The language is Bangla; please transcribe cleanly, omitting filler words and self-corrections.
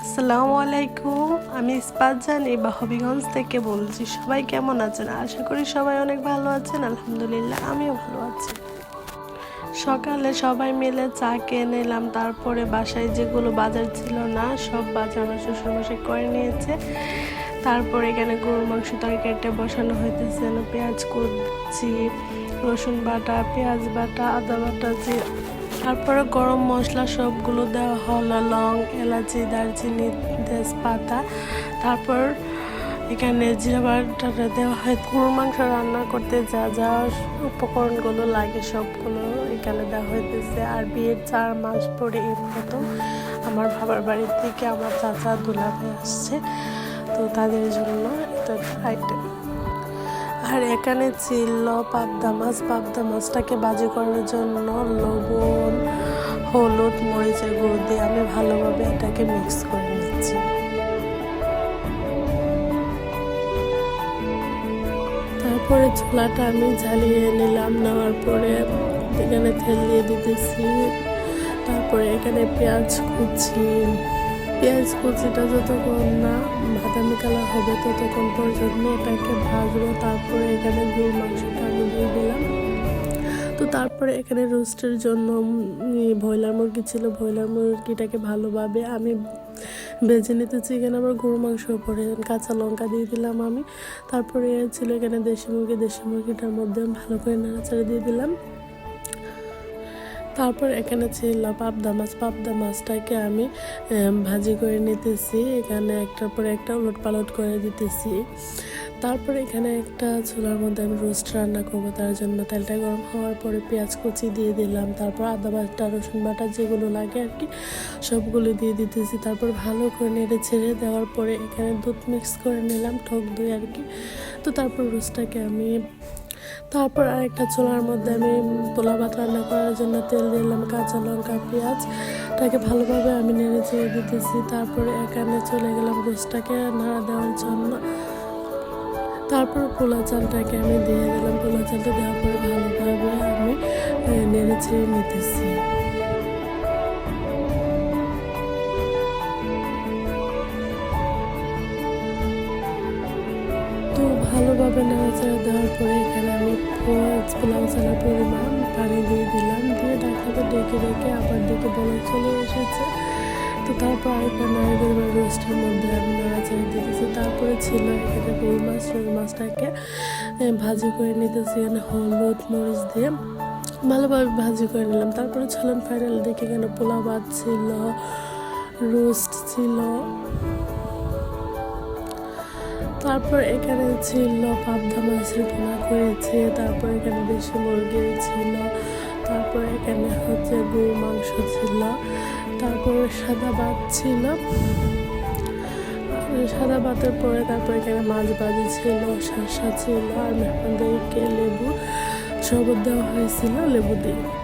আসসালামু আলাইকুম, আমি ইস্পাত জানি হবিগঞ্জ থেকে বলছি। সবাই কেমন আছেন? আশা করি সবাই অনেক ভালো আছেন। আলহামদুলিল্লাহ আমিও ভালো আছি। সকালে সবাই মিলে চা খেয়ে নিলাম, তারপরে বাসায় যেগুলো বাজার ছিল না সব বাজার আমার শ্বশুরমশাই করে নিয়েছে। তারপরে এখানে গরুর মাংস তরকারিটা বসানো হইতেছে, পেঁয়াজ কুচি, রসুন বাটা, পেঁয়াজ বাটা, আদা বাটা, তারপরে গরম মশলা সবগুলো দেওয়া হলো, লং, এলাচি, দারচিনি, তেজপাতা। তারপর এখানে জিরা বাটাটা দেওয়া হয়। গরুর মাংস রান্না করতে যা যা উপকরণগুলো লাগে সবগুলো এখানে দেওয়া হইতেছে। আর বিয়ের 4 মাস পরে এই প্রথম আমার বাবার বাড়ি থেকে আমার চাচা দুলাভাই আসছে, তো তাদের জন্য এটা আইটেম। আর এখানে ছিল পাবদা মাছ। পাবদা মাছটাকে ভাজি করার জন্য লবণ, হলুদ, মরিচের গুঁড়ো দিয়ে আমি ভালোভাবে এটাকে মিক্স করে নিচ্ছি। তারপরে চুলাটা আমি জ্বালিয়ে নিলাম, নেওয়ার পরে এখানে তেল দিয়ে দিতেছি। তারপরে এখানে পেঁয়াজ কুচিটা যতক্ষণ না বাদামি কালার হবে ততক্ষণ পর্যন্ত এটাকে ভাজবো। তারপরে এখানে গরুর মাংসটা আমি দিয়ে দিলাম। তো তারপরে এখানে রোস্টের জন্য ব্রয়লার মুরগি ছিল, ব্রয়লার মুরগিটাকে ভালোভাবে আমি ভেজে নিতেছি। এখানে আবার গরুর মাংস পরে কাঁচা লঙ্কা দিয়ে দিলাম আমি। তারপরে ছিল এখানে দেশি মুরগিটার মধ্যে ভালো করে নাড়াচাড়া দিয়ে দিলাম। তারপর এখানে ছিল পাবদা মাছটাকে আমি ভাজি করে নিতেছি। এখানে একটার পর একটা উলট পালট করে দিতেছি। তারপরে এখানে একটা চুলার মধ্যে আমি রোস্ট রান্না করবো, তার জন্য তেলটা গরম হওয়ার পরে পেঁয়াজ কুচি দিয়ে দিলাম। তারপর আদা বাটা, রসুন বাটা যেগুলো লাগে আর কি সবগুলো দিয়ে দিতেছি। তারপর ভালো করে নেড়ে ছেড়ে দেওয়ার পরে এখানে দুধ মিক্স করে নিলাম, টক দই আর কি। তো তারপর রোস্টটাকে আমি তারপর আরেকটা চুলার মধ্যে আমি পোলাও ভাত রান্না করার জন্য তেল দিলাম, কাঁচা লঙ্কা, পেঁয়াজটাকে ভালোভাবে আমি নেড়ে চেড়ে দিতেছি। তারপরে এখানে চলে গেলাম রোস্টটাকে নাড়া দেওয়ার জন্য। তারপর পোলা চালটাকে আমি দিয়ে দিলাম। পোলা চালটা দেওয়ার পরে ভালোভাবে আমি নেড়ে চেড়ে নিতেছি। তো ভালোভাবে নাড়াচাড়া দেওয়ার পরে এখানে আমি পোলাও চালের পরিমাণ পানি দিয়ে দিলাম, দিয়ে ঢাকাতে ঢেকে আবার ডেকে বলে চলে এসেছে। তো তারপর আরেকটা নাড়িয়ে রোস্টের মধ্যে আমি নাড়াচাড়া দিতেছি। তারপরে ছিল এখানে রুই মাছটাকে ভাজি করে নিতেছি, এখানে হলুদ মরিচ দিয়ে ভালোভাবে ভাজি করে নিলাম। তারপরে ছিলাম ফাইনাল দেখে এখানে পোলাও ভাত ছিল, রোস্ট ছিল। তারপর এখানে ছিল পাবদা মাছের ভুনা করেছে, তারপর এখানে দেশি মুরগি ছিল, তারপর এখানে হচ্ছে গরুর মাংস ছিল, তারপর সাদা ভাত ছিল। সাদা ভাতের পরে তারপর এখানে মাছ ভাজি ছিল, শসা ছিল, আর মেহমানদেরকে লেবু শরবত দেওয়া হয়েছিল লেবু দিয়ে।